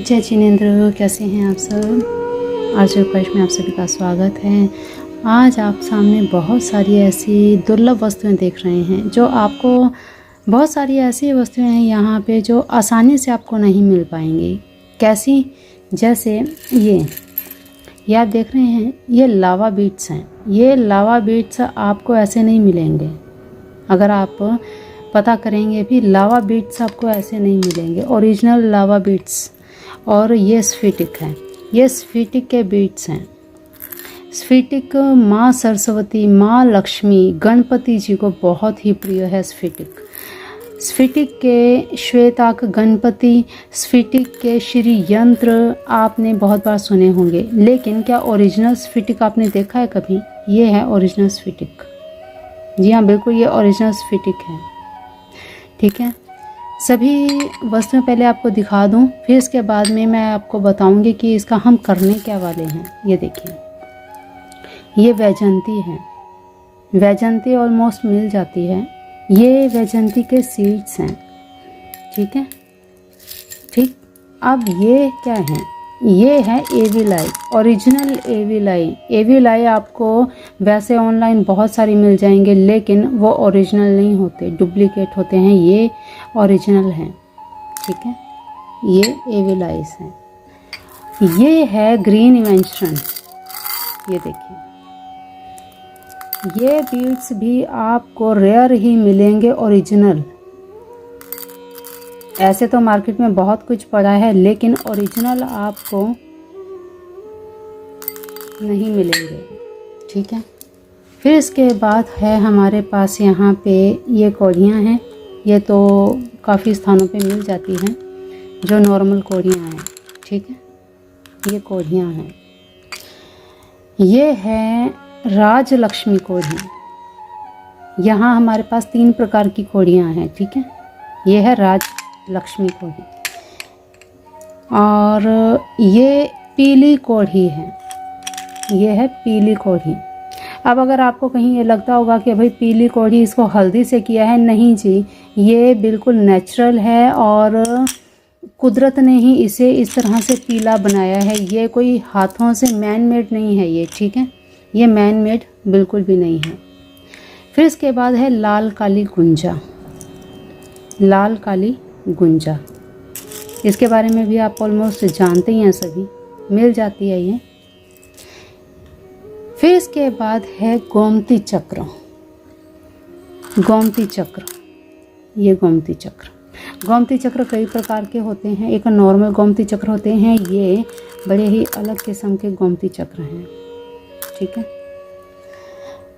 जय जिनेंद्र, कैसे हैं आप सब। आर्चर ख्वाहिश में आप सभी का स्वागत है। आज आप सामने बहुत सारी ऐसी दुर्लभ वस्तुएं देख रहे हैं जो आपको, बहुत सारी ऐसी वस्तुएं हैं यहाँ पे जो आसानी से आपको नहीं मिल पाएंगी। कैसी? जैसे ये आप देख रहे हैं, ये लावा बीट्स हैं। ये लावा बीट्स आपको ऐसे नहीं मिलेंगे। अगर आप पता करेंगे भी, लावा बीट्स आपको ऐसे नहीं मिलेंगे, ओरिजिनल लावा बीट्स। और ये स्फटिक है, ये स्फटिक के बीट्स हैं। स्फटिक माँ सरस्वती, माँ लक्ष्मी, गणपति जी को बहुत ही प्रिय है स्फटिक। स्फटिक के श्वेताक गणपति, स्फटिक के श्री यंत्र आपने बहुत बार सुने होंगे, लेकिन क्या ओरिजिनल स्फटिक आपने देखा है कभी? ये है ओरिजिनल स्फटिक। जी हाँ, बिल्कुल ये ओरिजिनल स्फटिक है। ठीक है, सभी वस्तुएं पहले आपको दिखा दूं, फिर इसके बाद में मैं आपको बताऊंगी कि इसका हम करने क्या वाले हैं। ये देखिए, ये वैजंती है। वैजंती ऑलमोस्ट मिल जाती है। ये वैजंती के सीड्स हैं। ठीक है, ठीक। अब ये क्या है? ये है एविलाई, ओरिजिनल एविलाई। एविलाई आपको वैसे ऑनलाइन बहुत सारी मिल जाएंगे, लेकिन वो ओरिजिनल नहीं होते, डुप्लीकेट होते हैं। ये ओरिजिनल हैं। ठीक है, ये एविलाइस हैं। ये है ग्रीन इवेंशन। ये देखिए, ये बीड्स भी आपको रेयर ही मिलेंगे, ओरिजिनल। ऐसे तो मार्केट में बहुत कुछ पड़ा है, लेकिन ओरिजिनल आपको नहीं मिलेंगे। ठीक है, फिर इसके बाद है हमारे पास यहाँ पे ये कौड़ियाँ हैं। ये तो काफ़ी स्थानों पे मिल जाती हैं, जो नॉर्मल कौड़ियाँ हैं। ठीक है, ये कौड़ियाँ हैं। ये है राजलक्ष्मी कौड़ी। यहाँ हमारे पास 3 प्रकार की कौड़ियाँ हैं। ठीक है, ये है राजलक्ष्मी कौड़ी, और ये पीली कौड़ी है। ये है पीली कौड़ी। अब अगर आपको कहीं ये लगता होगा कि भाई पीली कौड़ी इसको हल्दी से किया है, नहीं जी, ये बिल्कुल नेचुरल है और कुदरत ने ही इसे इस तरह से पीला बनाया है। ये कोई हाथों से मैन मेड नहीं है ये। ठीक है, ये मैन मेड बिल्कुल भी नहीं है। फिर इसके बाद है लाल काली गुंजा। लाल काली गुंजा, इसके बारे में भी आप ऑलमोस्ट जानते ही हैं, सभी मिल जाती है ये। फिर इसके बाद है गोमती चक्र। गोमती चक्र, ये गोमती चक्र। गोमती चक्र कई प्रकार के होते हैं। एक नॉर्मल गोमती चक्र होते हैं, ये बड़े ही अलग किस्म के गोमती चक्र हैं। ठीक है,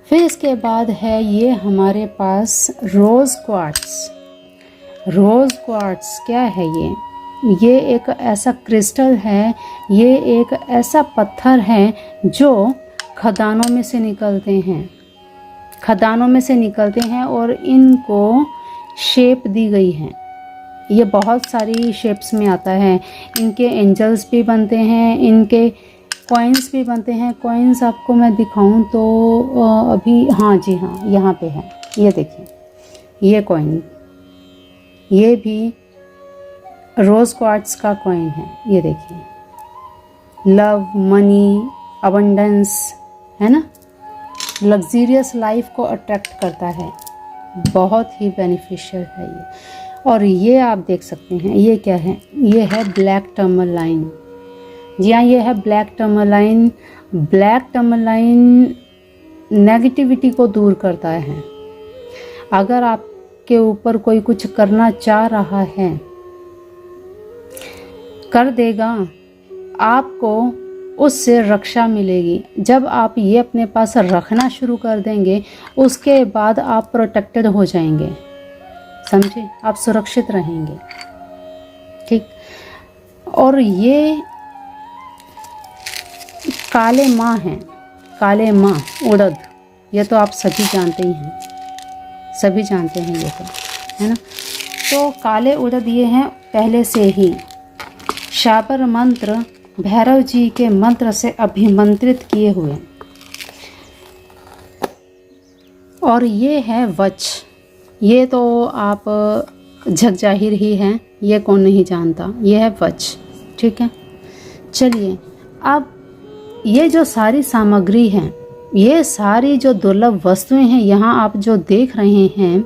फिर इसके बाद है ये हमारे पास रोज़ क्वार्ट्स। रोज़ क्वार्ट्स क्या है? ये एक ऐसा क्रिस्टल है, ये एक ऐसा पत्थर है जो खदानों में से निकलते हैं। खदानों में से निकलते हैं और इनको शेप दी गई है। ये बहुत सारी शेप्स में आता है। इनके एंजल्स भी बनते हैं, इनके कॉइन्स भी बनते हैं। कॉइन्स आपको मैं दिखाऊं तो अभी, हाँ जी हाँ, यहाँ पे है। ये देखिए, ये कॉइन, ये भी रोज़ क्वार्ट्स का कॉइन है। ये देखिए, लव, मनी, अबंडेंस, है ना, लग्जीरियस लाइफ को अट्रैक्ट करता है। बहुत ही बेनिफिशियल है ये। और ये आप देख सकते हैं, ये क्या है? ये है ब्लैक टर्मलाइन। जी हाँ, ये है black tourmaline. Black tourmaline negativity को दूर करता है। अगर आपके ऊपर कोई कुछ करना चाह रहा है, कर देगा, आपको उससे रक्षा मिलेगी। जब आप ये अपने पास रखना शुरू कर देंगे, उसके बाद आप प्रोटेक्टेड हो जाएंगे। समझे? आप सुरक्षित रहेंगे। ठीक। और ये काले माँ हैं, काले माँ उड़द। ये तो आप सभी जानते ही हैं, सभी जानते हैं ये तो, है ना। तो काले उड़द ये हैं पहले से ही शाबर मंत्र, भैरव जी के मंत्र से अभिमंत्रित किए हुए। और ये है वच। ये तो आप झकझाहिर ही हैं, ये कौन नहीं जानता। ये है वच। ठीक है। चलिए, अब ये जो सारी सामग्री है, ये सारी जो दुर्लभ वस्तुएं हैं यहाँ आप जो देख रहे हैं,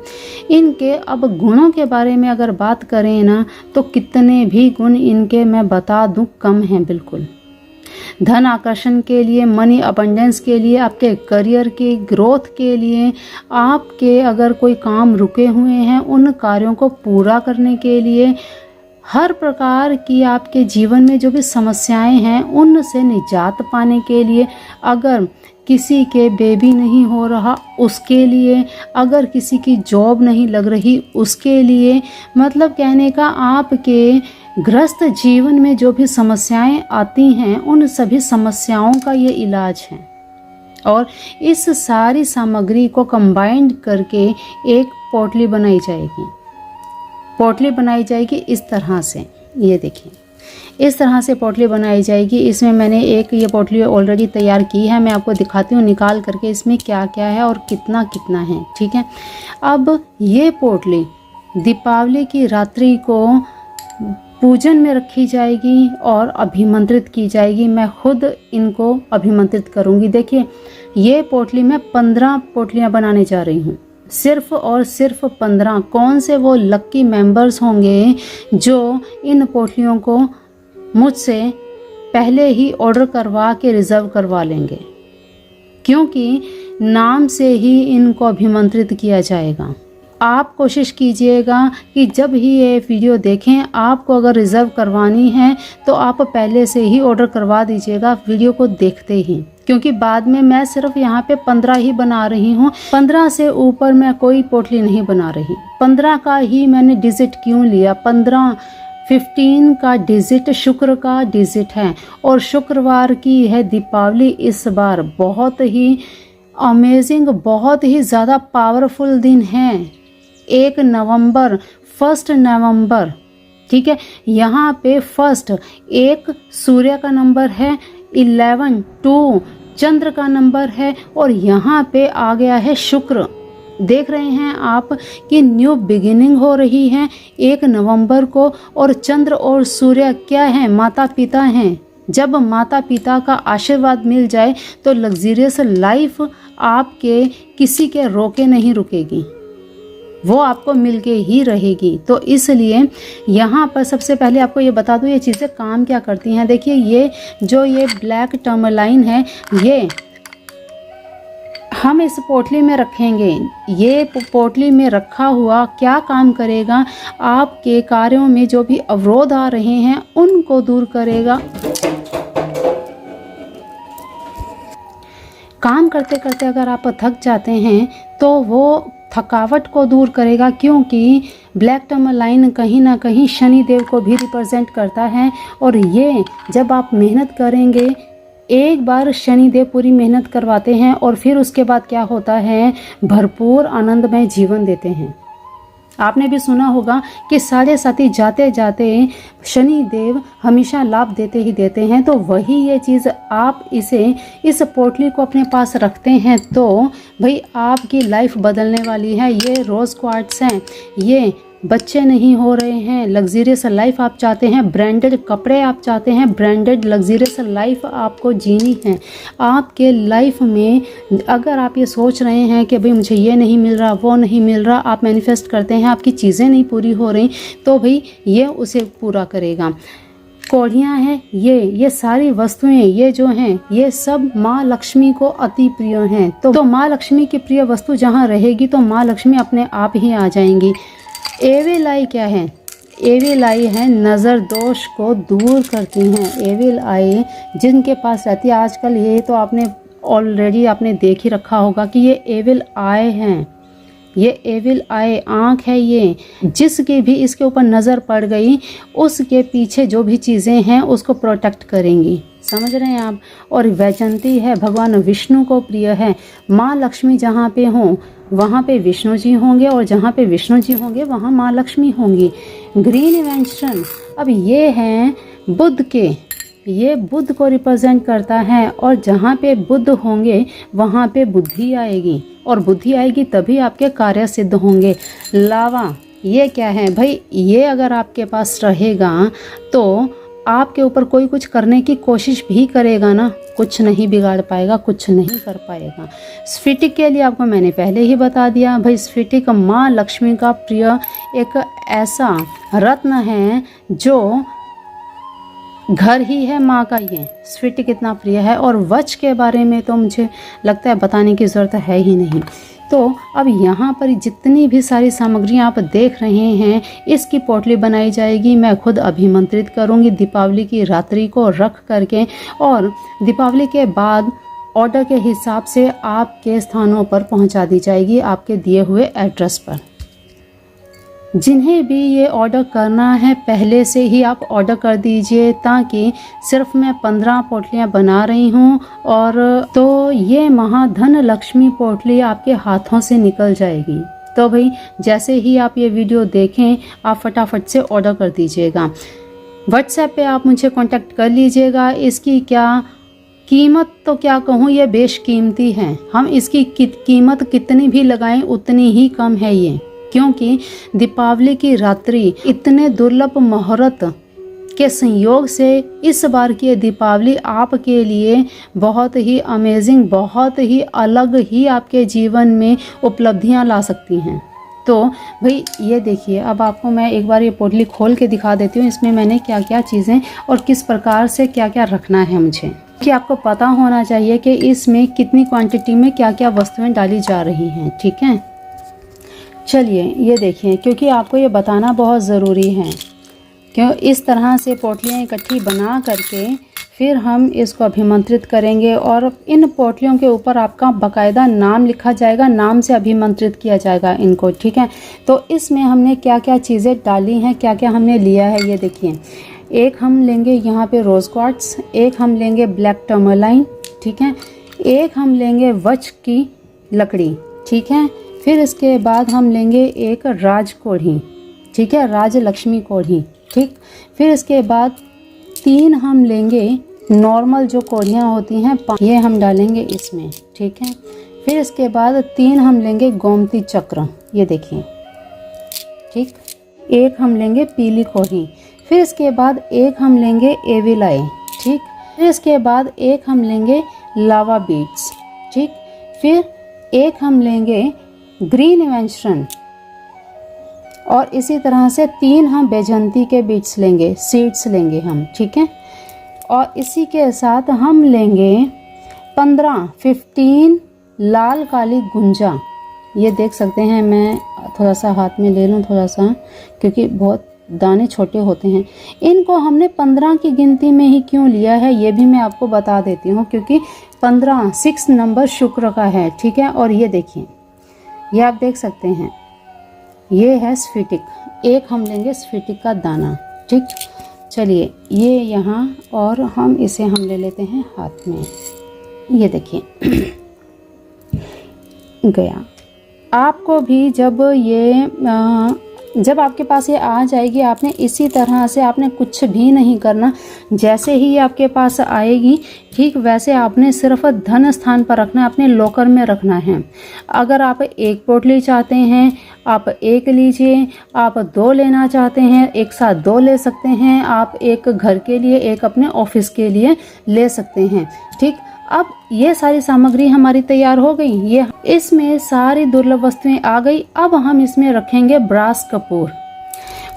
इनके अब गुणों के बारे में अगर बात करें ना, तो कितने भी गुण इनके मैं बता दूं कम हैं बिल्कुल। धन आकर्षण के लिए, मनी अबंडेंस के लिए, आपके करियर की ग्रोथ के लिए, आपके अगर कोई काम रुके हुए हैं उन कार्यों को पूरा करने के लिए, हर प्रकार की आपके जीवन में जो भी समस्याएं हैं उनसे निजात पाने के लिए, अगर किसी के बेबी नहीं हो रहा उसके लिए, अगर किसी की जॉब नहीं लग रही उसके लिए, मतलब कहने का आपके ग्रस्त जीवन में जो भी समस्याएं आती हैं उन सभी समस्याओं का ये इलाज है। और इस सारी सामग्री को कंबाइंड करके एक पोटली बनाई जाएगी। पोटली बनाई जाएगी इस तरह से, ये देखिए, इस तरह से पोटली बनाई जाएगी। इसमें मैंने एक ये पोटली ऑलरेडी तैयार की है, मैं आपको दिखाती हूँ निकाल करके इसमें क्या क्या है और कितना कितना है, ठीक है। अब ये पोटली दीपावली की रात्रि को पूजन में रखी जाएगी और अभिमंत्रित की जाएगी। मैं खुद इनको अभिमंत्रित करूँगी। देखिए, ये पोटली मैं 15 पोटलियाँ बनाने जा रही हूँ, सिर्फ और सिर्फ 15। कौन से वो लक्की मेंबर्स होंगे जो इन पोटलियों को मुझसे पहले ही ऑर्डर करवा के रिजर्व करवा लेंगे, क्योंकि नाम से ही इनको अभिमंत्रित किया जाएगा। आप कोशिश कीजिएगा कि जब ही ये वीडियो देखें, आपको अगर रिज़र्व करवानी है तो आप पहले से ही ऑर्डर करवा दीजिएगा वीडियो को देखते ही, क्योंकि बाद में मैं सिर्फ यहाँ पे 15 ही बना रही हूँ। 15 से ऊपर मैं कोई पोटली नहीं बना रही। 15 का ही मैंने डिजिट क्यों लिया? 15 का डिजिट शुक्र का डिजिट है और शुक्रवार की है दीपावली। इस बार बहुत ही अमेजिंग, बहुत ही ज़्यादा पावरफुल दिन है। 1 नवंबर, 1 नवंबर, ठीक है। यहाँ पे 1 सूर्य का नंबर है, 11 2 चंद्र का नंबर है और यहाँ पे आ गया है शुक्र। देख रहे हैं आप कि न्यू बिगिनिंग हो रही है 1 नवंबर को। और चंद्र और सूर्य क्या है? माता पिता हैं। जब माता पिता का आशीर्वाद मिल जाए तो लग्जरियस लाइफ आपके किसी के रोके नहीं रुकेगी, वो आपको मिलके ही रहेगी। तो इसलिए यहाँ पर सबसे पहले आपको ये बता दूँ ये चीज़ें काम क्या करती हैं। देखिए, ये ब्लैक टर्मलाइन है, ये हम इस पोटली में रखेंगे। ये पोटली में रखा हुआ क्या काम करेगा? आपके कार्यों में जो भी अवरोध आ रहे हैं उनको दूर करेगा। काम करते करते अगर आप थक जाते हैं तो वो थकावट को दूर करेगा, क्योंकि ब्लैक टर्मलाइन कहीं ना कहीं शनि देव को भी रिप्रेजेंट करता है। और ये जब आप मेहनत करेंगे, एक बार शनि देव पूरी मेहनत करवाते हैं और फिर उसके बाद क्या होता है, भरपूर आनंदमय जीवन देते हैं। आपने भी सुना होगा कि साढ़े साथी जाते जाते शनि देव हमेशा लाभ देते ही देते हैं। तो वही ये चीज़ आप इस पोटली को अपने पास रखते हैं तो भाई आपकी लाइफ बदलने वाली है। ये रोज़ क्वार्ट्स हैं, ये बच्चे नहीं हो रहे हैं, लग्जरियस लाइफ आप चाहते हैं, ब्रांडेड कपड़े आप चाहते हैं, ब्रांडेड लग्जरियस लाइफ आपको जीनी है। आपके लाइफ में अगर आप ये सोच रहे हैं कि भाई मुझे ये नहीं मिल रहा, वो नहीं मिल रहा, आप मैनिफेस्ट करते हैं, आपकी चीज़ें नहीं पूरी हो रही, तो भाई ये उसे पूरा करेगा। कौड़ियाँ हैं, ये सारी वस्तुएं, ये जो हैं, ये सब माँ लक्ष्मी को अति प्रिय हैं। तो माँ लक्ष्मी की प्रिय वस्तु जहाँ रहेगी तो माँ लक्ष्मी अपने आप ही आ जाएंगी। एविल आई क्या है? एविल आई है नज़र दोष को दूर करती हैं। एविल आई जिनके पास रहती है, आजकल ये तो आपने ऑलरेडी आपने देख ही रखा होगा कि ये एविल आई हैं। ये एविल आई आँख है, ये जिसकी भी इसके ऊपर नज़र पड़ गई उसके पीछे जो भी चीज़ें हैं उसको प्रोटेक्ट करेंगी। समझ रहे हैं आप? और वैजंती है, भगवान विष्णु को प्रिय है। माँ लक्ष्मी जहाँ पे हों वहाँ पे विष्णु जी होंगे और जहाँ पे विष्णु जी होंगे वहाँ माँ लक्ष्मी होंगी। ग्रीन इन्वेंशन, अब ये हैं बुध के, ये बुध को रिप्रेजेंट करता है और जहाँ पे बुध होंगे वहाँ पे बुद्धि आएगी और बुद्धि आएगी तभी आपके कार्य सिद्ध होंगे। लावा, ये क्या है भाई? ये अगर आपके पास रहेगा तो आपके ऊपर कोई कुछ करने की कोशिश भी करेगा ना, कुछ नहीं बिगाड़ पाएगा, कुछ नहीं कर पाएगा। स्फटिक के लिए आपको मैंने पहले ही बता दिया भाई, स्फटिक माँ लक्ष्मी का प्रिय एक ऐसा रत्न है जो घर ही है माँ का, ये स्फटिक कितना प्रिय है। और वज्र के बारे में तो मुझे लगता है बताने की ज़रूरत है ही नहीं। तो अब यहाँ पर जितनी भी सारी सामग्रियाँ आप देख रहे हैं, इसकी पोटली बनाई जाएगी। मैं खुद अभिमंत्रित करूँगी दीपावली की रात्रि को रख करके, और दीपावली के बाद ऑर्डर के हिसाब से आपके स्थानों पर पहुँचा दी जाएगी, आपके दिए हुए एड्रेस पर। जिन्हें भी ये ऑर्डर करना है पहले से ही आप ऑर्डर कर दीजिए, ताकि सिर्फ मैं 15 पोटलियाँ बना रही हूँ और तो ये महाधन लक्ष्मी पोटली आपके हाथों से निकल जाएगी। तो भाई जैसे ही आप ये वीडियो देखें, आप फटाफट से ऑर्डर कर दीजिएगा। व्हाट्सएप पे आप मुझे कांटेक्ट कर लीजिएगा। इसकी क्या कीमत तो क्या कहूँ, ये बेशकीमती है। हम इसकी कीमत कितनी भी लगाएं उतनी ही कम है ये, क्योंकि दीपावली की रात्रि इतने दुर्लभ मुहूर्त के संयोग से इस बार की दीपावली आपके लिए बहुत ही अमेजिंग, बहुत ही अलग ही आपके जीवन में उपलब्धियां ला सकती हैं। तो भाई ये देखिए, अब आपको मैं एक बार ये पोटली खोल के दिखा देती हूँ, इसमें मैंने क्या क्या चीज़ें और किस प्रकार से क्या क्या रखना है मुझे, कि आपको पता होना चाहिए कि इसमें कितनी क्वांटिटी में क्या क्या वस्तुएं डाली जा रही हैं। ठीक है, चलिए ये देखिए, क्योंकि आपको ये बताना बहुत ज़रूरी है। क्यों इस तरह से पोटलियाँ इकट्ठी बना करके फिर हम इसको अभिमंत्रित करेंगे, और इन पोटलियों के ऊपर आपका बाकायदा नाम लिखा जाएगा, नाम से अभिमंत्रित किया जाएगा इनको। ठीक है, तो इसमें हमने क्या क्या चीज़ें डाली हैं, क्या क्या हमने लिया है, ये देखिए। एक हम लेंगे यहाँ पे रोज़ क्वार्ट्स, एक हम लेंगे ब्लैक टर्मलाइन, ठीक है, एक हम लेंगे वज्र की लकड़ी, ठीक है, फिर इसके बाद हम लेंगे एक राज कोढ़ी, ठीक है, राज लक्ष्मी कोढ़ी, ठीक। फिर इसके बाद 3 हम लेंगे नॉर्मल जो कोढ़ियाँ होती हैं, ये हम डालेंगे इसमें, ठीक है। फिर इसके बाद 3 हम लेंगे गोमती चक्र, ये देखिए, ठीक। एक हम लेंगे पीली कोढ़ी, फिर इसके बाद एक हम लेंगे एविलाई, ठीक। फिर इसके बाद एक हम लेंगे लावा बीड्स, ठीक। फिर एक हम लेंगे ग्रीन इवेंशन, और इसी तरह से 3 हम बैजंती के बीड्स लेंगे, सीड्स लेंगे हम, ठीक है। और इसी के साथ हम लेंगे 15 लाल काली गुंजा, ये देख सकते हैं। मैं थोड़ा सा हाथ में ले लूँ थोड़ा सा, क्योंकि बहुत दाने छोटे होते हैं। इनको हमने 15 की गिनती में ही क्यों लिया है ये भी मैं आपको बता देती हूँ, क्योंकि 15 6 नंबर शुक्र का है, ठीक है। और ये देखिए, ये आप देख सकते हैं, ये है स्फटिक, एक हम लेंगे स्फटिक का दाना, ठीक। चलिए ये यहाँ, और हम इसे हम ले लेते हैं हाथ में, ये देखिए गया। आपको भी जब आपके पास ये आ जाएगी, आपने इसी तरह से, आपने कुछ भी नहीं करना, जैसे ही आपके पास आएगी ठीक वैसे आपने सिर्फ धन स्थान पर रखना है, अपने लॉकर में रखना है। अगर आप एक पोटली चाहते हैं आप एक लीजिए, आप 2 लेना चाहते हैं एक साथ 2 ले सकते हैं, आप एक घर के लिए एक अपने ऑफिस के लिए ले सकते हैं, ठीक। अब ये सारी सामग्री हमारी तैयार हो गई, ये इसमें सारी दुर्लभ वस्तुएं आ गई। अब हम इसमें रखेंगे ब्रास कपूर।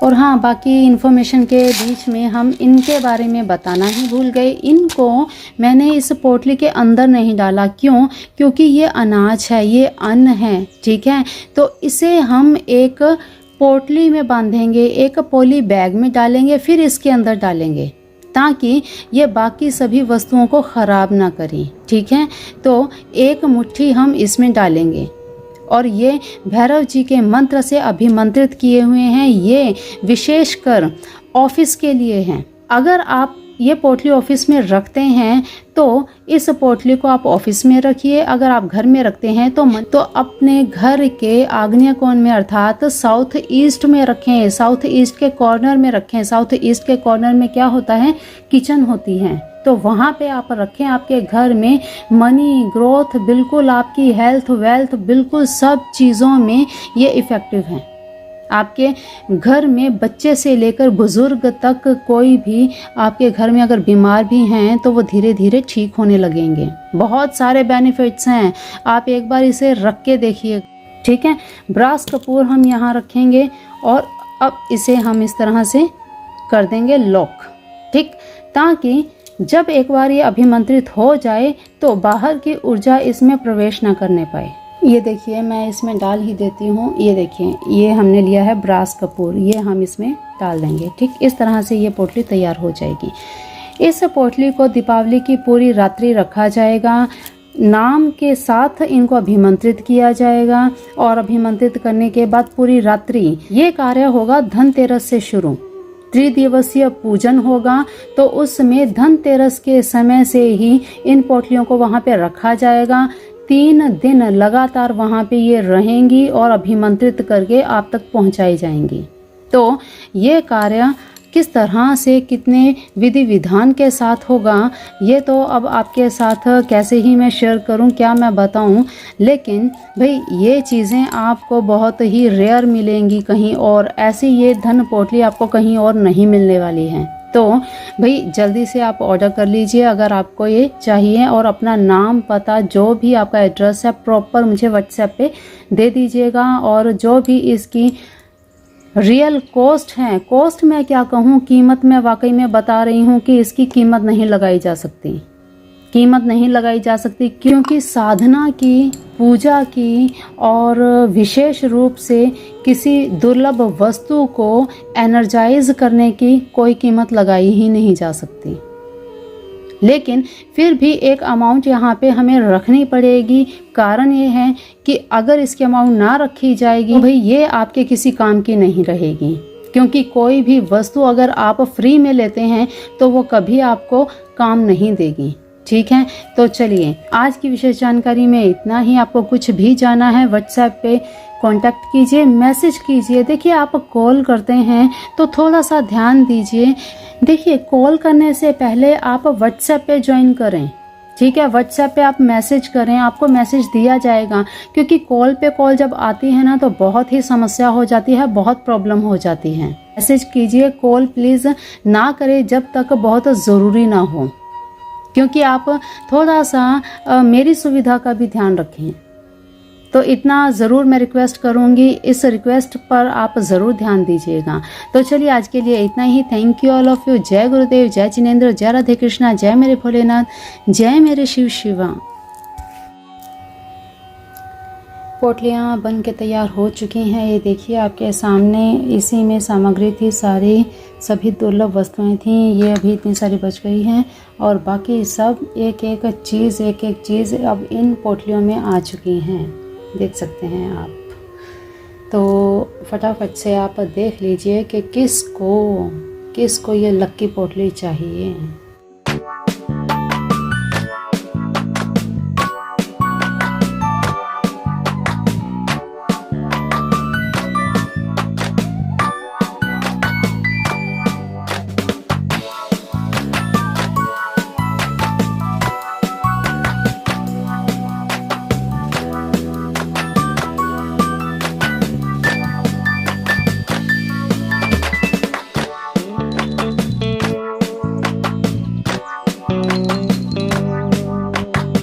और हाँ, बाकी इन्फॉर्मेशन के बीच में हम इनके बारे में बताना ही भूल गए। इनको मैंने इस पोटली के अंदर नहीं डाला, क्यों? क्योंकि ये अनाज है, ये अन्न है, ठीक है। तो इसे हम एक पोटली में बांधेंगे, एक पॉली बैग में डालेंगे, फिर इसके अंदर डालेंगे, ताकि ये बाकी सभी वस्तुओं को ख़राब ना करें, ठीक है। तो एक मुट्ठी हम इसमें डालेंगे, और ये भैरव जी के मंत्र से अभिमंत्रित किए हुए हैं। ये विशेषकर ऑफिस के लिए हैं। अगर आप ये पोटली ऑफिस में रखते हैं तो इस पोटली को आप ऑफिस में रखिए। अगर आप घर में रखते हैं तो अपने घर के आग्नेय कोण में, अर्थात साउथ ईस्ट में रखें, साउथ ईस्ट के कॉर्नर में रखें। साउथ ईस्ट के कॉर्नर में क्या होता है? किचन होती है, तो वहाँ पे आप रखें। आपके घर में मनी ग्रोथ, बिल्कुल आपकी हेल्थ वेल्थ, बिल्कुल सब चीज़ों में ये इफ़ेक्टिव है। आपके घर में बच्चे से लेकर बुजुर्ग तक कोई भी आपके घर में अगर बीमार भी हैं तो वो धीरे धीरे ठीक होने लगेंगे। बहुत सारे बेनिफिट्स हैं, आप एक बार इसे रख के देखिए। ठीक है, ब्रास कपूर हम यहाँ रखेंगे और अब इसे हम इस तरह से कर देंगे लॉक। ठीक, ताकि जब एक बार ये अभिमंत्रित हो जाए तो बाहर की ऊर्जा इसमें प्रवेश न करने पाए। ये देखिए, मैं इसमें डाल ही देती हूँ। ये देखिए, ये हमने लिया है ब्रास कपूर, ये हम इसमें डाल देंगे। ठीक, इस तरह से ये पोटली तैयार हो जाएगी। इस पोटली को दीपावली की पूरी रात्रि रखा जाएगा, नाम के साथ इनको अभिमंत्रित किया जाएगा और अभिमंत्रित करने के बाद पूरी रात्रि ये कार्य होगा। धनतेरस से शुरू 3 दिवसीय पूजन होगा, तो उसमें धनतेरस के समय से ही इन पोटलियों को वहाँ पे रखा जाएगा। 3 दिन लगातार वहाँ पे ये रहेंगी और अभिमंत्रित करके आप तक पहुँचाई जाएंगी। तो ये कार्य किस तरह से कितने विधि विधान के साथ होगा, ये तो अब आपके साथ कैसे ही मैं शेयर करूं, क्या मैं बताऊं। लेकिन भाई ये चीज़ें आपको बहुत ही रेयर मिलेंगी कहीं और, ऐसी ये धन पोटली आपको कहीं और नहीं मिलने वाली है। तो भाई जल्दी से आप ऑर्डर कर लीजिए अगर आपको ये चाहिए, और अपना नाम पता जो भी आपका एड्रेस है प्रॉपर मुझे व्हाट्सएप पे दे दीजिएगा। और जो भी इसकी रियल कॉस्ट है, कॉस्ट मैं क्या कहूँ, कीमत मैं वाकई में बता रही हूँ कि इसकी कीमत नहीं लगाई जा सकती, कीमत नहीं लगाई जा सकती, क्योंकि साधना की, पूजा की और विशेष रूप से किसी दुर्लभ वस्तु को एनर्जाइज करने की कोई कीमत लगाई ही नहीं जा सकती। लेकिन फिर भी एक अमाउंट यहाँ पे हमें रखनी पड़ेगी। कारण ये है कि अगर इसकी अमाउंट ना रखी जाएगी तो भाई ये आपके किसी काम की नहीं रहेगी, क्योंकि कोई भी वस्तु अगर आप फ्री में लेते हैं तो वो कभी आपको काम नहीं देगी। ठीक है, तो चलिए आज की विशेष जानकारी में इतना ही। आपको कुछ भी जाना है व्हाट्सएप पे कांटेक्ट कीजिए, मैसेज कीजिए। देखिए, आप कॉल करते हैं तो थोड़ा सा ध्यान दीजिए। देखिए, कॉल करने से पहले आप व्हाट्सएप पे ज्वाइन करें। ठीक है, व्हाट्सएप पे आप मैसेज करें, आपको मैसेज दिया जाएगा, क्योंकि कॉल पे कॉल जब आती है ना तो बहुत ही समस्या हो जाती है, बहुत प्रॉब्लम हो जाती है। मैसेज कीजिए, कॉल प्लीज़ ना करें जब तक बहुत ज़रूरी ना हो, क्योंकि आप थोड़ा सा मेरी सुविधा का भी ध्यान रखें। तो इतना ज़रूर मैं रिक्वेस्ट करूँगी, इस रिक्वेस्ट पर आप ज़रूर ध्यान दीजिएगा। तो चलिए आज के लिए इतना ही। Thank you all of you. जय गुरुदेव, जय जिनेंद्र, जय राधे कृष्णा, जय मेरे भोलेनाथ, जय मेरे शिव शिवा। पोटलियाँ बन के तैयार हो चुकी हैं। ये देखिए आपके सामने, इसी में सामग्री थी सारी, सभी दुर्लभ वस्तुएं थीं। ये अभी इतनी सारी बच गई हैं और बाकी सब एक एक चीज़ अब इन पोटलियों में आ चुकी हैं, देख सकते हैं आप। तो फटाफट से आप देख लीजिए कि किसको ये लक्की पोटली चाहिए।